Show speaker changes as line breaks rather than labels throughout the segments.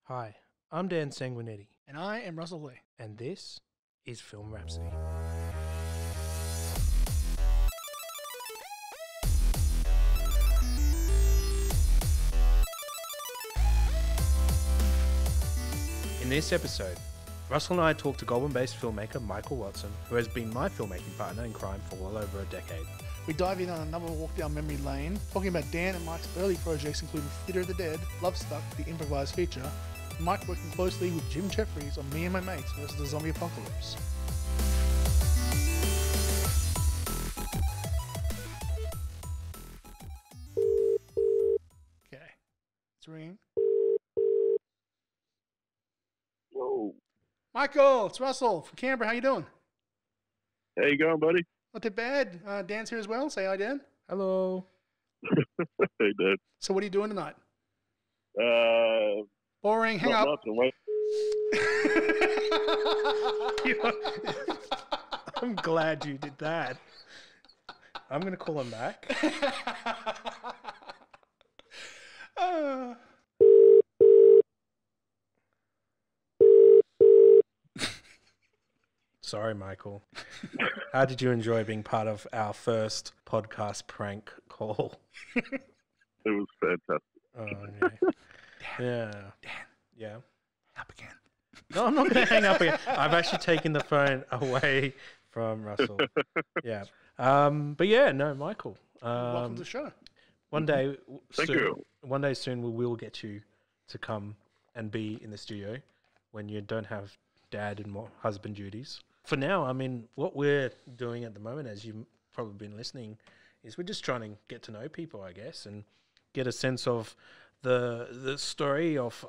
Hi, I'm Dan Sanguinetti,
And I am Russell Lee.
and this is Film Rhapsody. In this episode, Russell and I talk to Goulburn-based filmmaker Michael Watson, who has been my filmmaking partner in crime for well over a decade.
We dive in on another walk down memory lane, talking about Dan and Mike's early projects including Theatre of the Dead, Love Stuck, the Improvised Feature, Mike working closely with Jim Jefferies on Me and My Mates versus the Zombie Apocalypse. Okay, it's ringing.
Whoa.
Michael, it's Russell from Canberra. How you doing?
How you going, buddy?
Not too bad. Dan's here as well. Say hi, Dan.
Hello.
Hey, Dad.
So what are you doing tonight? Boring. Hang
Not
up.
much. I'm waiting.
I'm glad you did that. I'm going to call him back. Sorry, Michael. How did you enjoy being part of our first podcast prank call?
It was fantastic.
Oh, yeah.
Dan.
Yeah.
Up again.
No, I'm not going to hang up again. I've actually taken the phone away from Russell. Yeah. But yeah, no, Michael.
Welcome to the show.
One day,
Thank
soon,
you.
One day soon, we will get you to come and be in the studio when you don't have dad and husband duties. For now, I mean, what we're doing at the moment, as you've probably been listening, is we're just trying to get to know people, I guess, and get a sense of the story of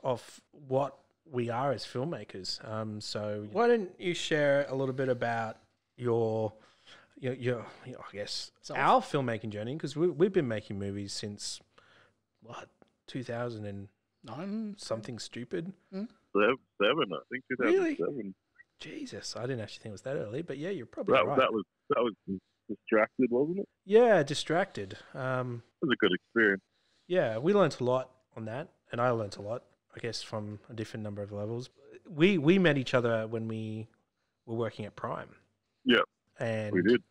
what we are as filmmakers. So why don't you share a little bit about your I guess, our filmmaking journey? Because we've been making movies since, what, 2009? Something stupid?
7, I think 2007.
Jesus, I didn't actually think it was that early, but yeah, you're probably
That
right.
that was Distracted, wasn't it?
Yeah, Distracted.
It was a good experience.
Yeah, we learnt a lot on that, and I learnt a lot, I guess, from a different number of levels. We met each other when we were working at Prime.
Yeah,
And
we did.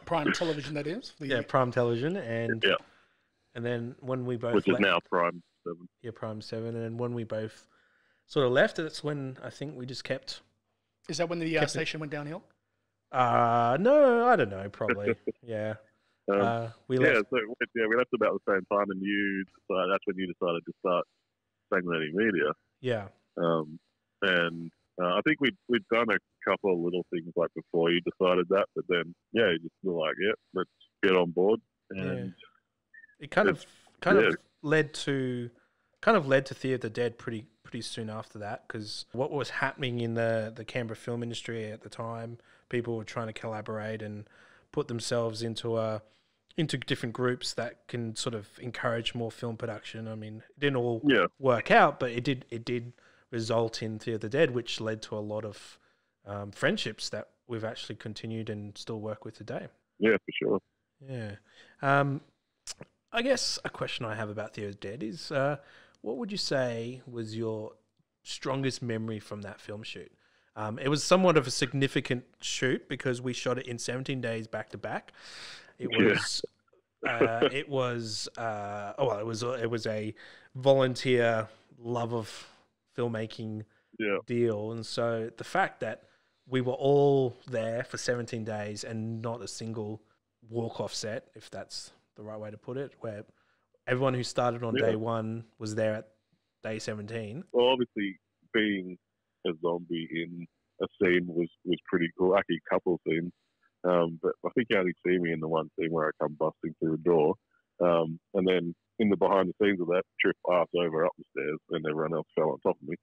Prime Television, that is.
Yeah, Prime Television, and
Yeah,
and then when we both
which is
left,
now Prime 7.
yeah, Prime 7, and when we both sort of left, that's when I think we just kept.
Is that when the
Kept it-
station went downhill?
No, I don't know, probably. Yeah. We
Yeah,
left.
so we left about the same time, and that's when you decided to start Sanguinetti Media.
Yeah.
And I think we'd done a couple of little things like before you decided that, but then you just were like, yeah, let's get on board. And
It kind of
yeah.
led to Theatre of the Dead pretty soon after that, because what was happening in the Canberra film industry at the time, people were trying to collaborate and put themselves into different groups that can sort of encourage more film production. I mean, it didn't all work out, but it did result in Theatre of the Dead, which led to a lot of friendships that we've actually continued and still work with today.
Yeah, for sure.
Yeah. I guess a question I have about Theatre of the Dead is, what would you say was your strongest memory from that film shoot? It was somewhat of a significant shoot because we shot it in 17 days back to back. It was, it was a volunteer love of filmmaking deal, and so the fact that we were all there for 17 days and not a single walk-off set, if that's the right way to put it, where everyone who started on day one was there at day 17.
Well, obviously, being a zombie in a scene was pretty cool. Actually, a couple of scenes. But I think you only see me in the one scene where I come busting through the door. And then in the behind the scenes of that, trip ass over up the stairs and everyone else fell on top of me.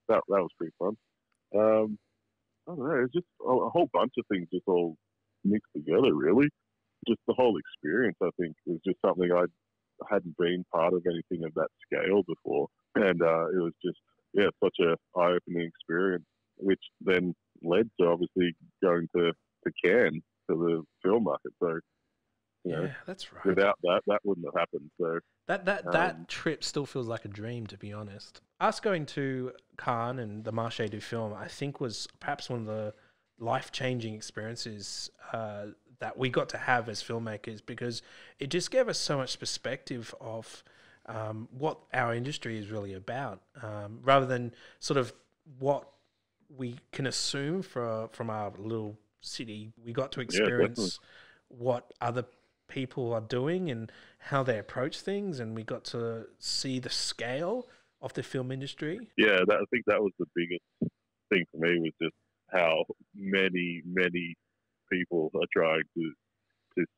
That was pretty fun. I don't know. It's just a whole bunch of things just all mixed together, really. Just the whole experience, I think, was just something I hadn't been part of anything of that scale before. And it was just, such a eye-opening experience, which then led to obviously going to Cannes for the film market. So, You know,
Yeah, that's right.
without that, that wouldn't have happened. So
That trip still feels like a dream, to be honest. Us going to Cannes and the Marché du Film, I think, was perhaps one of the life-changing experiences that we got to have as filmmakers, because it just gave us so much perspective of what our industry is really about, rather than sort of what we can assume from our little city. We got to experience what other people are doing and how they approach things, and we got to see the scale of the film industry.
Yeah, I think that was the biggest thing for me, was just how many people are trying to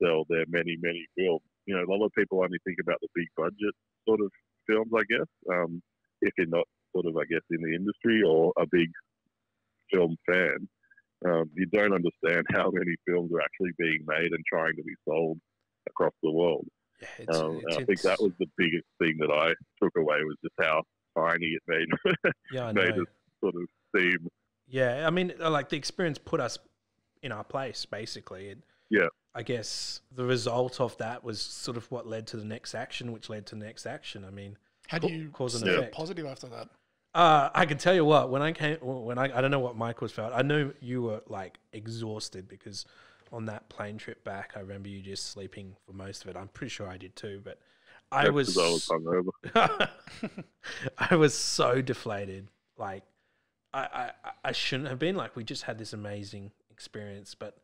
sell their many films. You know, a lot of people only think about the big budget sort of films, I guess, if you're not sort of, I guess, in the industry or a big film fan. You don't understand how many films are actually being made and trying to be sold across the world.
Yeah,
I think that was the biggest thing that I took away, was just how tiny it made made us sort of seem.
Yeah, I mean, like, the experience put us in our place, basically. I guess the result of that was sort of what led to the next action, which led to the next action. I mean,
how do you
cause and
stay
effect.
positive after that?
I can tell you what, I don't know what Mike was felt. I know you were like exhausted, because on that plane trip back, I remember you just sleeping for most of it. I'm pretty sure I did too, but I was
hungover.
I was so deflated. Like, I shouldn't have been. Like, we just had this amazing experience, but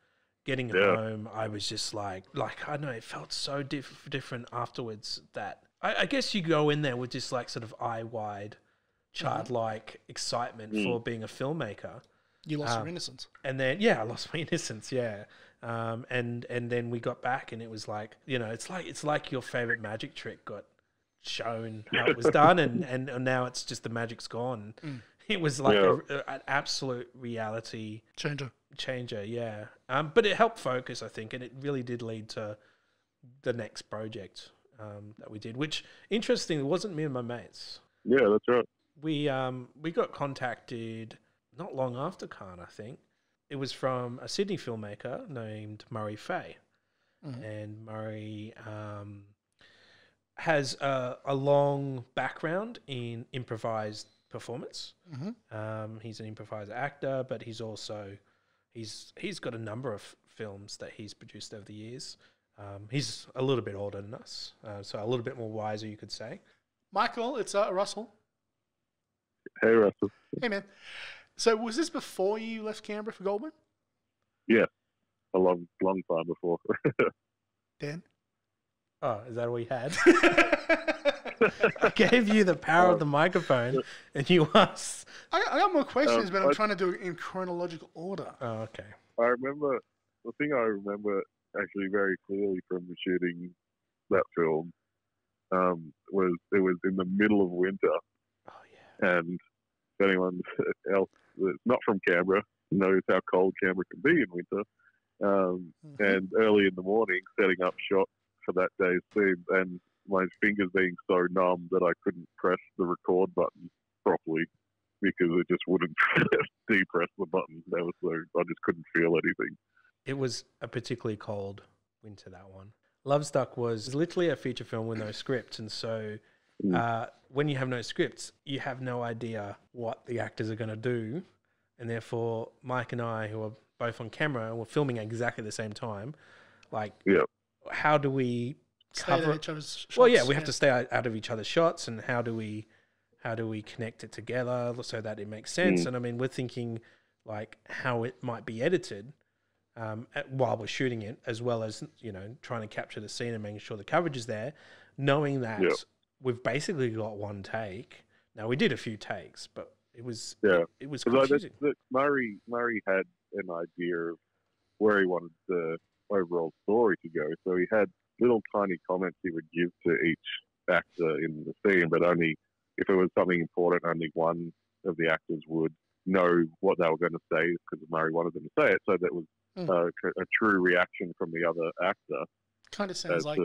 getting home, I was just like I don't know, it felt so different afterwards, that I guess you go in there with just like sort of eye-wide, childlike excitement for being a filmmaker.
You lost your innocence.
And then, I lost my innocence, and then we got back, and it was like, you know, it's like your favorite magic trick got shown how it was done, and now it's just the magic's gone. It was like an absolute reality changer, yeah. But it helped focus, I think, and it really did lead to the next project that we did, which, interestingly, wasn't me and my mates.
Yeah, that's right.
We got contacted not long after Cannes, I think. It was from a Sydney filmmaker named Murray Fay. And Murray has a long background in improvised performance. He's an improviser actor, but he's also he's got a number of films that he's produced over the years. He's a little bit older than us, so a little bit more wiser, you could say.
Michael, it's Russell.
Hey, Russell.
Hey, man. So was this before you left Canberra for Goulburn?
Yeah, a long time before.
Dan?
Oh, is that what you had? I gave you the power of the microphone, and you asked.
I got more questions, but I'm trying to do it in chronological order.
Oh, okay.
I remember, the thing I remember actually very clearly from shooting that film was it was in the middle of winter.
Oh, yeah.
And if anyone else that's not from Canberra knows how cold Canberra can be in winter. And early in the morning, setting up shot for that day's scene, and my fingers being so numb that I couldn't press the record button properly because it just wouldn't depress the button. I just couldn't feel anything.
It was a particularly cold winter, that one. Lovestuck was literally a feature film with no script, and so when you have no scripts, you have no idea what the actors are going to do, and therefore Mike and I, who are both on camera, were filming at exactly the same time. Like, how do we cover
each other's shots?
Well, we have to stay out of each other's shots, and how do we connect it together so that it makes sense? And I mean, we're thinking like how it might be edited while we're shooting it, as well as, you know, trying to capture the scene and making sure the coverage is there, knowing that we've basically got one take. Now, we did a few takes, but it was confusing.
Murray had an idea of where he wanted the overall story to go, so he had little tiny comments he would give to each actor in the scene, but only if it was something important, only one of the actors would know what they were going to say, because Murray wanted them to say it, so that was a true reaction from the other actor.
Kind of sounds like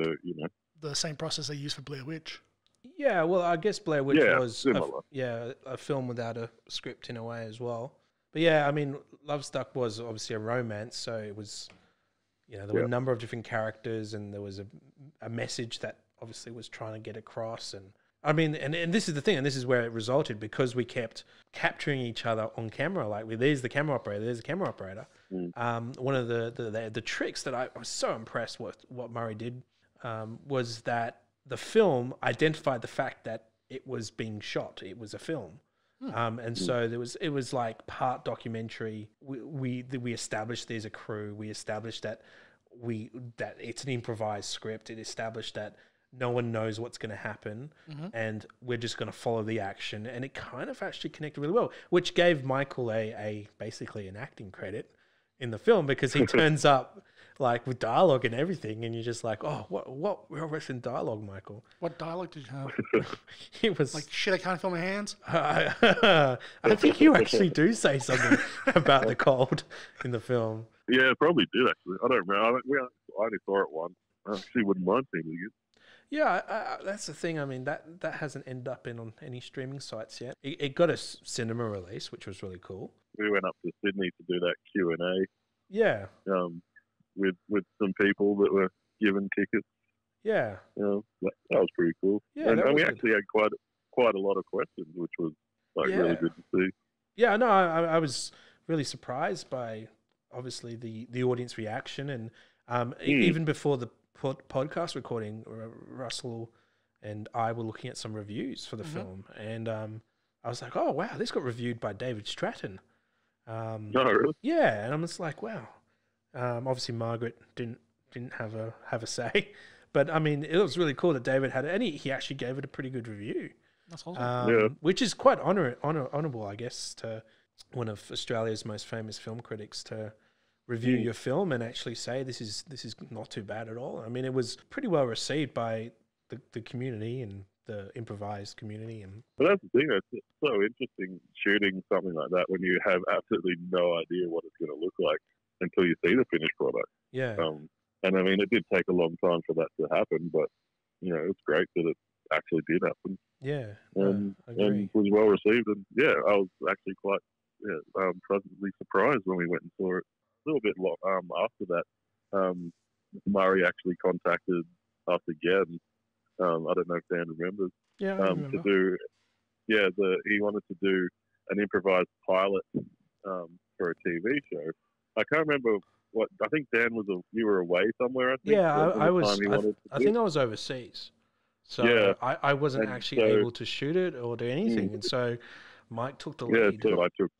the same process they use for Blair Witch.
Yeah, well, I guess Blair Witch was
similar.
A film without a script in a way as well. But yeah, I mean, Lovestuck was obviously a romance, so it was, you know, there were a number of different characters, and there was a message that obviously was trying to get across. And I mean, and this is the thing, and this is where it resulted, because we kept capturing each other on camera. Like, there's the camera operator, there's the camera operator. One of the tricks that I was so impressed with what Murray did was that the film identified the fact that it was being shot. It was a film. And so it was like part documentary. We established there's a crew. We established that it's an improvised script. It established that no one knows what's going to happen, and we're just going to follow the action. And it kind of actually connected really well, which gave Michael a basically an acting credit in the film, because he turns up like with dialogue and everything, and you're just like, oh, what was in dialogue, Michael?
What dialogue did you have?
It was
like, shit, I can't feel my hands.
I think you actually do say something about the cold in the film.
Yeah, probably did actually. I don't remember. I only saw it once. I actually wouldn't mind seeing it again.
Yeah, that's the thing. I mean, that hasn't ended up on any streaming sites yet. It got a cinema release, which was really cool.
We went up to Sydney to do that Q&A.
Yeah.
With some people that were given tickets.
Yeah.
That was pretty cool.
Yeah,
and we actually had quite a lot of questions, which was really good to see.
Yeah, no, I was really surprised by obviously the audience reaction, and even before the podcast recording, Russell and I were looking at some reviews for the film, and I was like, oh wow, this got reviewed by David Stratton.
Oh, really?
Yeah, and I'm just like, wow. Obviously, Margaret didn't have a say, but I mean, it was really cool that David had it, and he actually gave it a pretty good review.
That's awesome.
Which is quite honourable, I guess, to one of Australia's most famous film critics to review your film and actually say this is not too bad at all. I mean, it was pretty well received by the community and the improvised community.
But that's the thing, it's so interesting shooting something like that when you have absolutely no idea what it's going to look like until you see the finished product.
Yeah.
And I mean, it did take a long time for that to happen, but you know, it's great that it actually did happen.
Yeah.
And was well received. And yeah, I was actually quite pleasantly surprised when we went and saw it. A little bit after that, Murray actually contacted us again. I don't know if Dan remembers.
Yeah, I remember.
He wanted to do an improvised pilot for a TV show. I can't remember what. I think Dan you were away somewhere. I think.
Yeah, I was. I think I was overseas, so I wasn't actually able to shoot it or do anything, and so Mike took the lead.
Yeah, so I took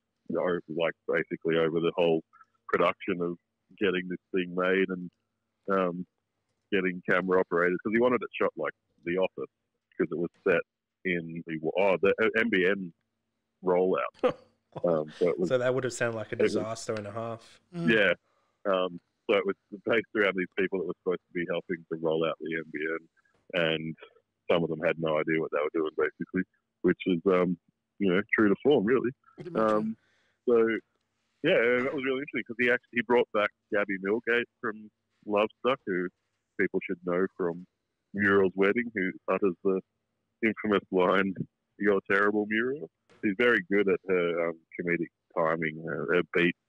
basically over the whole production of getting this thing made and getting camera operators, because he wanted it shot like The Office, because it was set in the NBN rollout.
So that would have sounded like a disaster and a half.
Yeah. So it was based around these people that were supposed to be helping to roll out the NBN, and some of them had no idea what they were doing, basically, which is true to form, really. Yeah, that was really interesting, because he brought back Gabby Millgate from Lovestuck, who people should know from Muriel's Wedding, who utters the infamous line, "You're terrible, Muriel." She's very good at her comedic timing. Her beats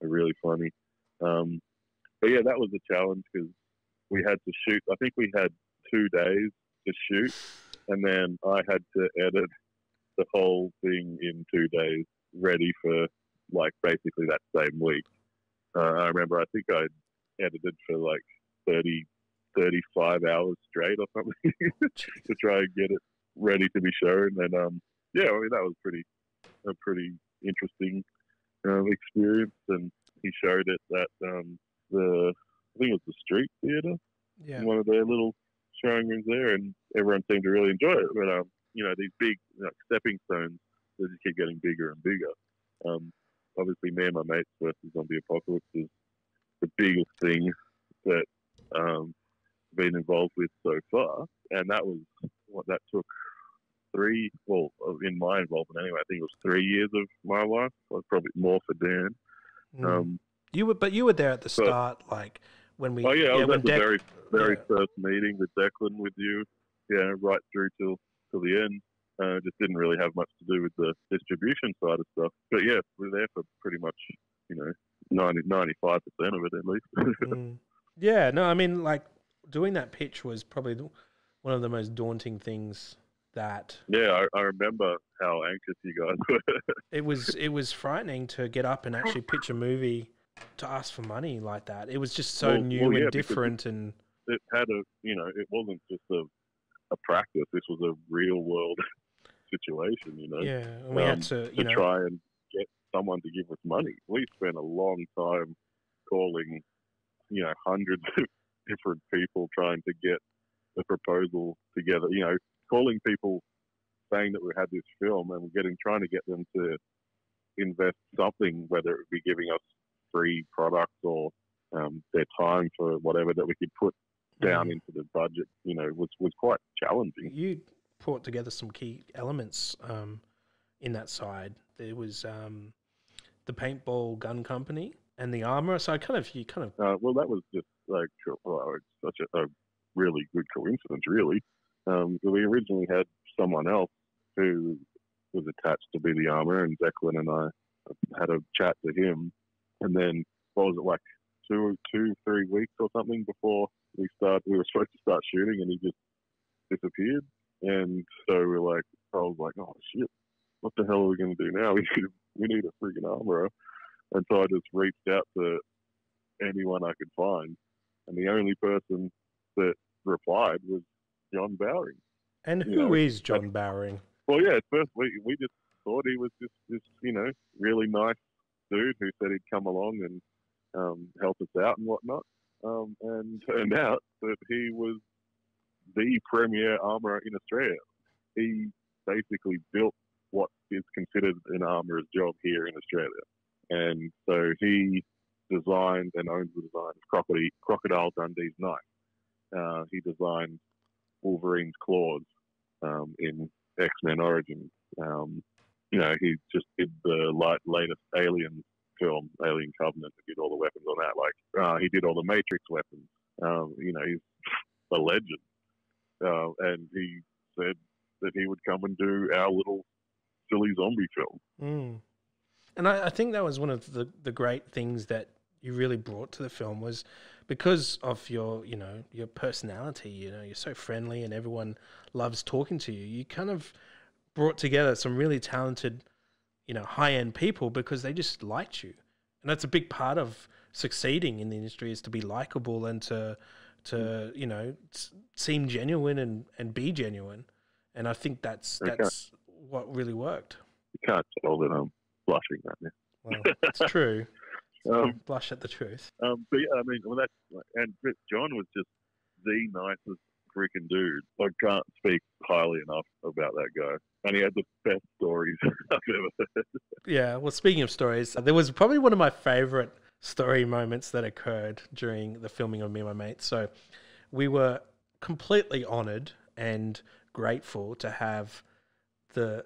are really funny. But yeah, that was a challenge, because we had to shoot. I think we had 2 days to shoot, and then I had to edit the whole thing in 2 days, ready for basically that same week. I remember, I think I edited for 35 hours straight or something to try and get it ready to be shown. And I mean, that was a pretty interesting experience. And he showed it at I think it was the Street Theatre, one of their little showing rooms there, and everyone seemed to really enjoy it. But these big stepping stones, they just keep getting bigger and bigger. Obviously, Me and My Mates versus Zombie Apocalypse is the biggest thing that I've been involved with so far, and that took in my involvement anyway, I think it was 3 years of my life. Well, probably more for Dan.
You were there at the start, when we.
Oh yeah, I was at the very first meeting with Declan with you. Yeah, right through till the end. Just didn't really have much to do with the distribution side of stuff. But yeah, we're there for pretty much 95% of it at least.
Yeah, no, I mean, like, doing that pitch was probably one of the most daunting things that
Yeah, I remember how anxious you guys were.
it was frightening to get up and actually pitch a movie to ask for money like that. It was just so
Well,
new
yeah,
and
because
different, and
it had it wasn't just a practice. This was a real world situation,
yeah, and we had to,
to try and get someone to give us money. We spent a long time calling, hundreds of different people trying to get a proposal together. Calling people saying that we had this film and trying to get them to invest something, whether it would be giving us free products or their time for whatever that we could put down into the budget, was quite challenging.
You brought together some key elements in that side. There was the paintball gun company and the armor. So
Well, that was just like it's such a really good coincidence, really. We originally had someone else who was attached to be the armor, and Declan and I had a chat to him, and then what was it, like 3 weeks or something before we were supposed to start shooting, and he just disappeared. And so I was like, oh shit, what the hell are we going to do now? We need a freaking armorer. And so I just reached out to anyone I could find, and the only person that replied was John Bowring.
And who is John Bowring?
Well, yeah, at first we just thought he was just this really nice dude who said he'd come along and help us out and whatnot. And turned out that he was the premier armourer in Australia. He basically built what is considered an armourer's job here in Australia. And so he designed and owns the design of Crocodile Dundee's knife. He designed Wolverine's claws in X-Men Origins. He just did the latest Alien film, Alien Covenant, and did all the weapons on that. He did all the Matrix weapons. He's a legend. And he said that he would come and do our little silly zombie film.
Mm. And I think that was one of the great things that you really brought to the film, was because of your personality. You're so friendly and everyone loves talking to you. You kind of brought together some really talented, high-end people because they just liked you. And that's a big part of succeeding in the industry, is to be likable and to seem genuine and be genuine. And I think that's what really worked.
You can't tell that I'm blushing right now.
Well, it's true. Blush at the truth.
But yeah, I mean, and John was just the nicest freaking dude. I can't speak highly enough about that guy. And he had the best stories I've ever heard.
Yeah, well, speaking of stories, there was probably one of my favourite story moments that occurred during the filming of Me and My Mates. So we were completely honoured and grateful to have the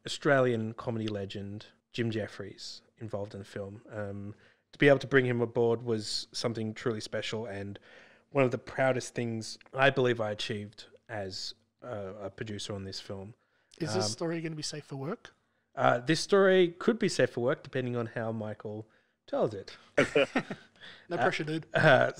Australian comedy legend Jim Jefferies involved in the film. To be able to bring him aboard was something truly special, and one of the proudest things I believe I achieved as a producer on this film.
Is this story going to be safe for work?
This story could be safe for work, depending on how Michael tells it.
No pressure, dude.
I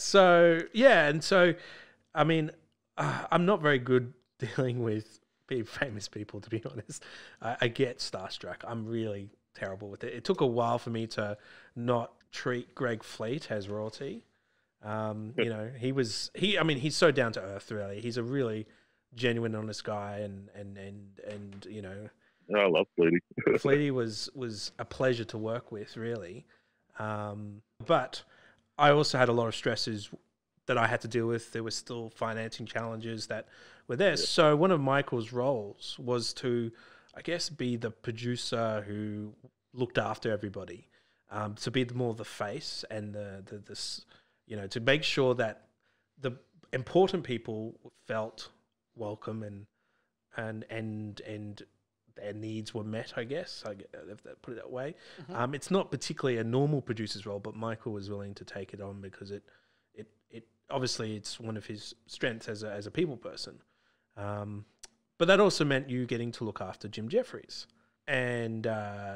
mean, I'm not very good dealing with famous people, to be honest. I get starstruck. I'm really terrible with it. It took a while for me to not treat Greg Fleet as royalty. He's so down to earth, really. He's a really genuine, honest guy, and
I love Fleety.
Fleety was a pleasure to work with, really. But I also had a lot of stresses that I had to deal with. There were still financing challenges that were there. Yeah. So one of Michael's roles was to, I guess, be the producer who looked after everybody, to be more the face and to make sure that the important people felt welcome and their needs were met, I guess, if I put it that way. Mm-hmm. It's not particularly a normal producer's role, but Michael was willing to take it on because it obviously it's one of his strengths as a people person. But that also meant you getting to look after Jim Jefferies and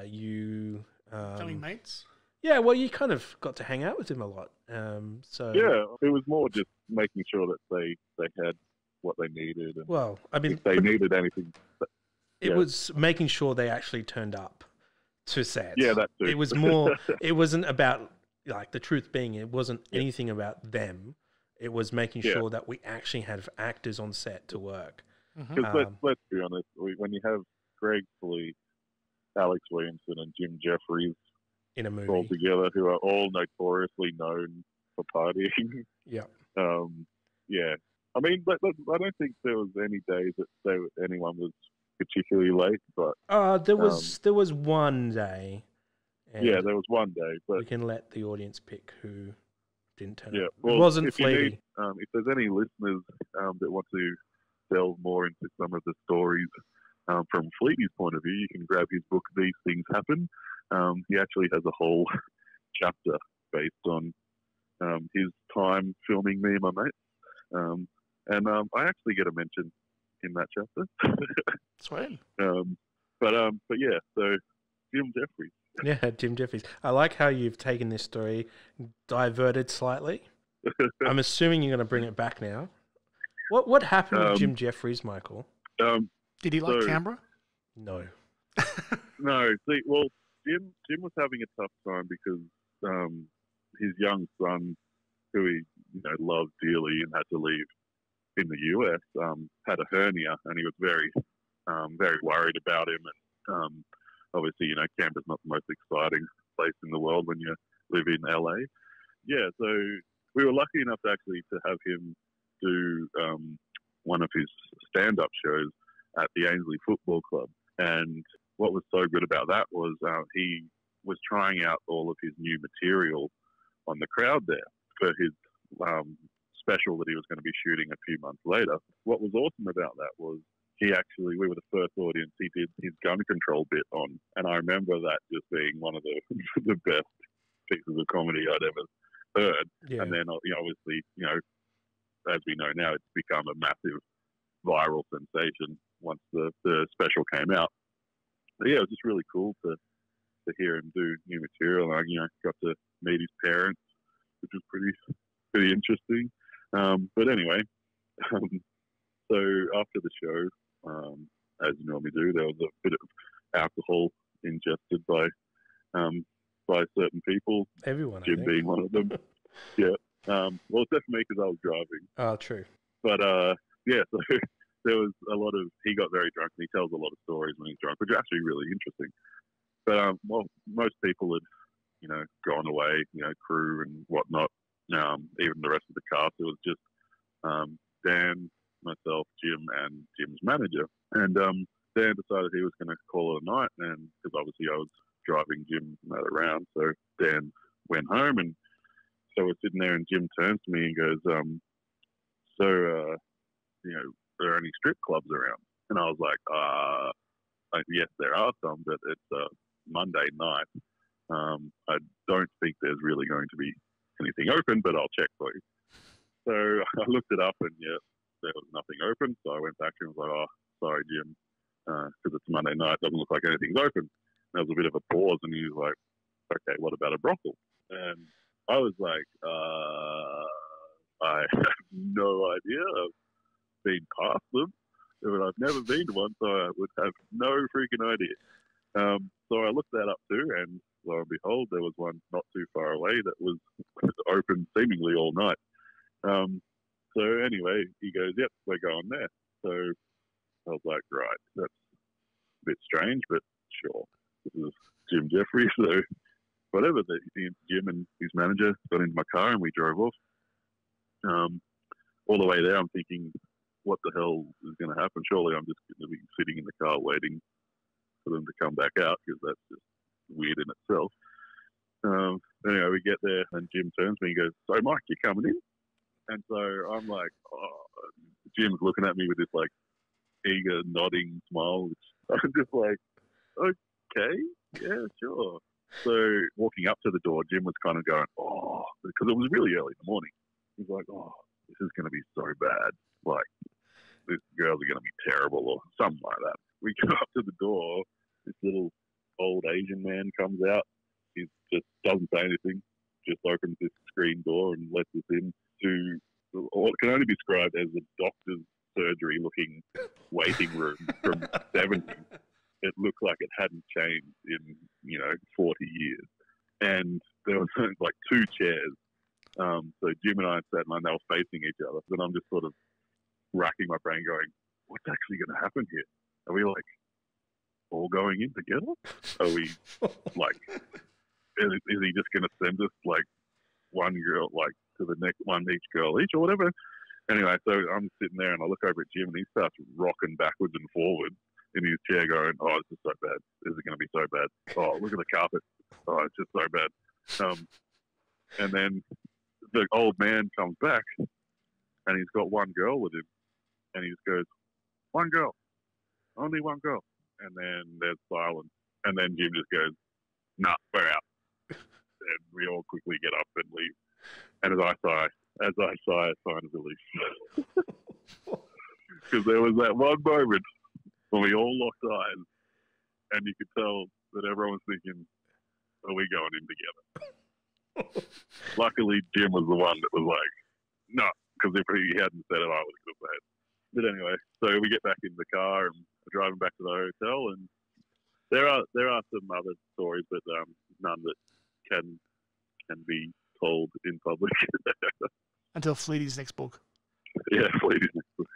you
becoming mates.
Yeah, well, you kind of got to hang out with him a lot. So
Yeah, it was more just making sure that they had what they needed, and
well, I mean,
if they needed anything.
it
Yeah.
was making sure they actually turned up to set.
Yeah, that too.
It was more. It wasn't about, like, the truth being, it wasn't
Yeah.
anything about them. It was making
Yeah.
sure that we actually had actors on set to work.
Because let's be honest, when you have Greg Fleet, Alex Williamson, and Jim Jefferies
In a
all
movie.
together, who are all notoriously known for partying,
Yeah.
yeah. I mean, but I don't think there was any days that anyone was particularly late, but
There was one day. And
yeah, there was one day, but
we can let the audience pick who didn't turn
yeah,
up.
well,
It wasn't
if you
Fleety.
need, if there's any listeners that want to delve more into some of the stories from Fleety's point of view, you can grab his book, These Things Happen. He actually has a whole chapter based on his time filming me and my mates. And I actually get a mention in that chapter.
Sweet.
But yeah, so Jim Jefferies.
Yeah, Jim Jefferies. I like how you've taken this story, diverted slightly. I'm assuming you're going to bring it back now. What happened with Jim Jefferies, Michael?
Did he like
So-
Canberra?
No.
No, see, well, Jim was having a tough time because his young son, who he loved dearly and had to leave in the US, had a hernia, and he was very worried about him. And obviously, Canberra's not the most exciting place in the world when you live in LA. Yeah, so we were lucky enough to have him do one of his stand-up shows at the Ainsley Football Club. And what was so good about that was he was trying out all of his new material on the crowd there for his special that he was going to be shooting a few months later. What was awesome about that was we were the first audience he did his gun control bit on. And I remember that just being one of the best pieces of comedy I'd ever heard.
Yeah.
And then, obviously, as we know now, it's become a massive viral sensation once the special came out. But yeah, it was just really cool to hear him do new material. And I got to meet his parents, which was pretty interesting. But anyway, so after the show, as you normally do, there was a bit of alcohol ingested by certain people.
Everyone, I
Jim
think.
being one of them. Yeah. Well, except for me because I was driving.
Oh, true.
But yeah, so there was a lot of. He got very drunk, and he tells a lot of stories when he's drunk, which are actually really interesting. But well, most people had, gone away, crew and whatnot. Even the rest of the cast. It was just Dan, myself, Jim, and Jim's manager. And Dan decided he was going to call it a night, and because obviously I was driving Jim around, so Dan went home, and so we're sitting there, and Jim turns to me and goes, "So, are there any strip clubs around?" And I was like, "Yes, there are some, but it's a Monday night. I don't think there's really going to be anything open, but I'll check for you." So I looked it up, and yeah, there was nothing open. So I went back to him and was like, "Oh, sorry, Jim, because it's Monday night, doesn't look like anything's open." And there was a bit of a pause, and he was like, "Okay, what about a brothel?" And I was like, "I have no idea. I've been past them, but I've never been to one, so I would have no freaking idea." So I looked that up too, and lo and behold, there was one not too far away that was open seemingly all night. So anyway, he goes, "Yep, we're going there." So I was like, "Right, that's a bit strange, but sure." This is Jim Jefferies, so whatever. Jim and his manager got into my car, and we drove off. All the way there, I'm thinking, what the hell is going to happen? Surely I'm just going to be sitting in the car waiting for them to come back out, because that's just weird in itself. Anyway, we get there, and Jim turns to me and goes, "So, Mike, you coming in?" And so I'm like, oh, Jim's looking at me with this like eager nodding smile, which I'm just like, okay, yeah, sure. So walking up to the door, Jim was kind of going, oh, because it was really early in the morning. He's like, oh, this is going to be so bad. Like, these girls are going to be terrible or something like that. We go up to the door. This little old Asian man comes out. He's just doesn't say anything, just opens this screen door and lets us in to what can only be described as a doctor's surgery-looking waiting room from the 70s. It looked like it hadn't changed in, 40 years. And there was like two chairs. So Jim and I sat and they were facing each other. And I'm just sort of racking my brain going, what's actually going to happen here? Are we like all going in together? Are we like, is he just going to send us like one girl, like to the next one, each girl each or whatever? Anyway, so I'm sitting there and I look over at Jim and he starts rocking backwards and forwards in his chair going, oh, this is so bad. This is going to be so bad. Oh, look at the carpet. Oh, it's just so bad. And then the old man comes back and he's got one girl with him and he just goes, one girl, only one girl. And then there's silence. And then Jim just goes, nah, we're out. And we all quickly get up and leave. And as I sigh a sign of relief. Because there was that one moment when we all locked eyes and you could tell that everyone was thinking, are we going in together? Luckily, Jim was the one that was like, no, because if he hadn't said it, I would have said it. But anyway, so we get back in the car and we're driving back to the hotel, and there are some other stories, but none that can be told in public.
Until Fleety's next book.
Yeah, Fleety's next book.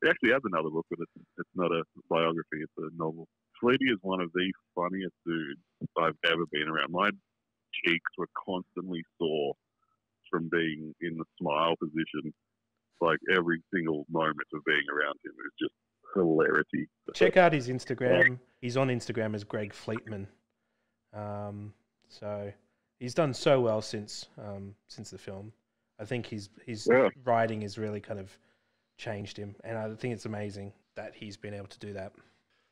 He actually has another book, but it's not a biography, it's a novel. Fleety is one of the funniest dudes I've ever been around. My cheeks were constantly sore from being in the smile position. Like every single moment of being around him is just hilarity.
Check out his Instagram. He's on Instagram as Greg Fleetman. So he's done so well since the film. I think his writing has really kind of changed him, and I think it's amazing that he's been able to do that.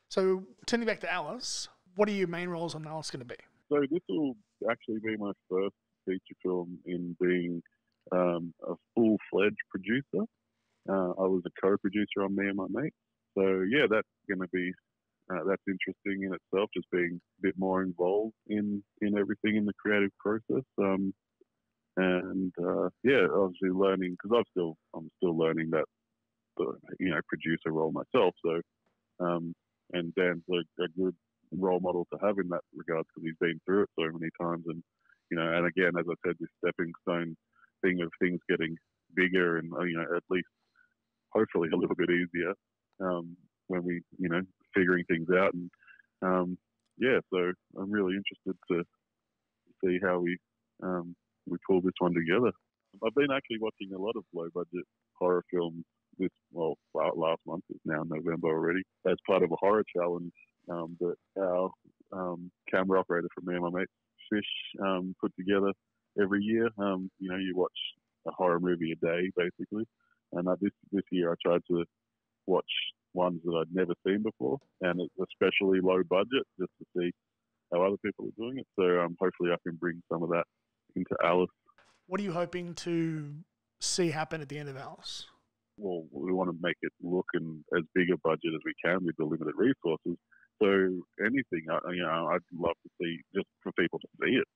So turning back to Alice, what are your main roles on Alice going to be?
So this will actually be my first feature film in being a full-fledged producer. I was a co-producer on Me and My Mate. So yeah, that's going to be that's interesting in itself, just being a bit more involved in everything in the creative process. Obviously learning, because I'm still learning that producer role myself. So and Dan's a good role model to have in that regard, because he's been through it so many times, and and again, as I said, this stepping stone thing of things getting bigger and at least hopefully a little bit easier when we figuring things out, and so I'm really interested to see how we pull this one together. I've been actually watching a lot of low budget horror films last month. It's now November already, as part of a horror challenge that our camera operator from Me and My Mate Fish put together every year. You watch a horror movie a day basically, and this year I tried to watch ones that I'd never seen before, and it's especially low budget, just to see how other people are doing it. So hopefully I can bring some of that into Alice.
What are you hoping to see happen at the end of Alice?
Well, we want to make it look and as big a budget as we can with the limited resources. So anything, I'd love to see, just for people to see it.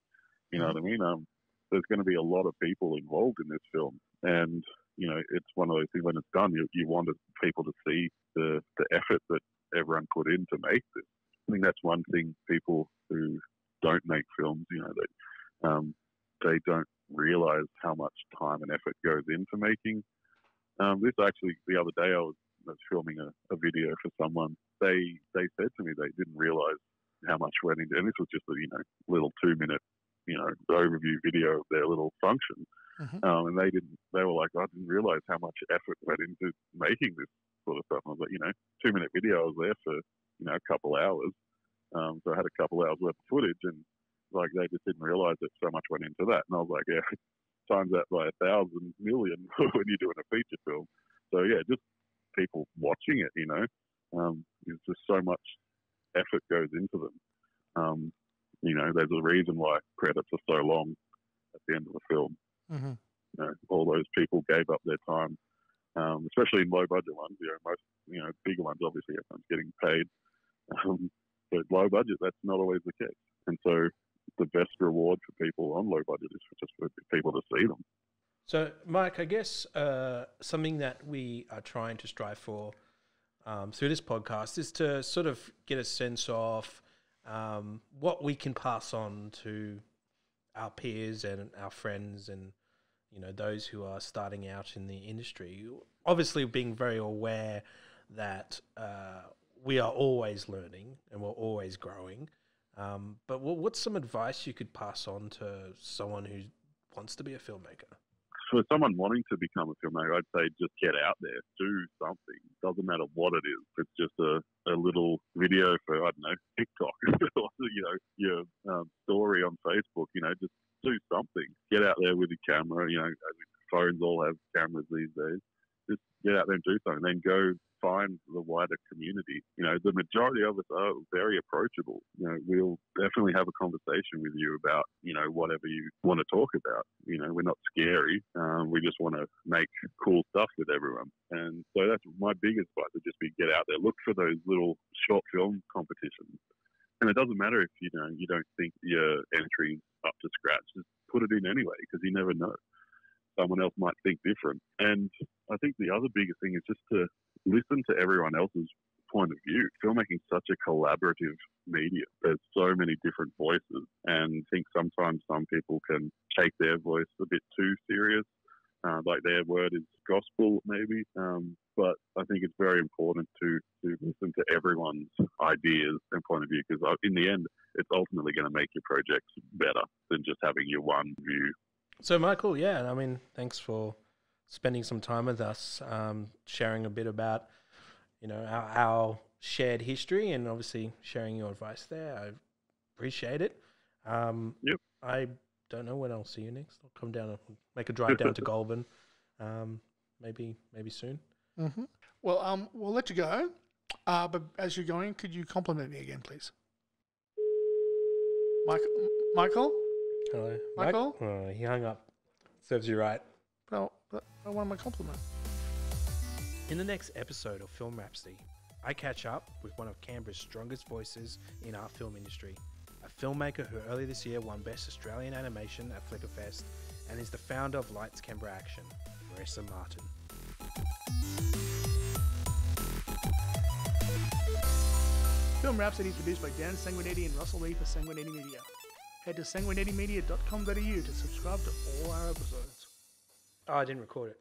You know what I mean? There's going to be a lot of people involved in this film, and it's one of those things. When it's done, you want people to see the effort that everyone put in to make this. I think that's one thing people who don't make films, they don't realize how much time and effort goes into making. This actually, the other day, I was filming a video for someone. They said to me they didn't realize how much went into, and this was just a little 2-minute overview video of their little function. And they were like, I didn't realize how much effort went into making this sort of stuff. And I was like, 2-minute video, I was there for a couple hours. So I had a couple hours worth of footage, and they just didn't realize that so much went into that. And I was like, yeah, times that by 1,000 million when you're doing a feature film. So yeah, just people watching it, there's just so much effort goes into them. There's a reason why credits are so long at the end of the film. All those people gave up their time, especially in low budget ones. Most bigger ones, obviously everyone's getting paid, but low budget, that's not always the case. And so the best reward for people on low budget is just for people to see them.
So, Mike, I guess something that we are trying to strive for through this podcast is to sort of get a sense of what we can pass on to our peers and our friends and, you know, those who are starting out in the industry. Obviously, being very aware that we are always learning and we're always growing. But what's some advice you could pass on to someone who wants to be a filmmaker?
For someone wanting to become a filmmaker, I'd say just get out there, do something. Doesn't matter what it is. If it's just a little video for, I don't know, TikTok, or, you know, your story on Facebook, you know, just do something. Get out there with your camera. You know, phones all have cameras these days. Just get out there and do something. Then go find the wider community. You know, the majority of us are very approachable. You know, we'll definitely have a conversation with you about, you know, whatever you want to talk about. You know, we're not scary. We just want to make cool stuff with everyone. And so that's my biggest advice, would just be get out there, look for those little short film competitions. And it doesn't matter if, you know, you don't think your entry's up to scratch. Just put it in anyway, because you never know. Someone else might think different. And I think the other biggest thing is just to listen to everyone else's point of view. Filmmaking is such a collaborative medium. There's so many different voices, and I think sometimes some people can take their voice a bit too serious, like their word is gospel maybe. But I think it's very important to listen to everyone's ideas and point of view, because in the end, it's ultimately going to make your projects better than just having your one view.
So, Michael, yeah, I mean, thanks for spending some time with us, sharing a bit about, you know, our shared history and obviously sharing your advice there. I appreciate it.
Yep.
I don't know when I'll see you next. I'll come down and make a drive down to Goulburn, maybe soon.
Mm-hmm. Well, we'll let you go. But as you're going, could you compliment me again, please? Michael?
Hello.
Michael?
Oh, he hung up. Serves you right.
But I want my compliment.
In the next episode of Film Rhapsody, I catch up with one of Canberra's strongest voices in our film industry, a filmmaker who earlier this year won Best Australian Animation at Flickerfest and is the founder of Lights Canberra Action, Marissa Martin.
Film Rhapsody is produced by Dan Sanguinetti and Russell Lee for Sanguinetti Media. Head to sanguinettimedia.com.au to subscribe to all our episodes.
Oh, I didn't record it.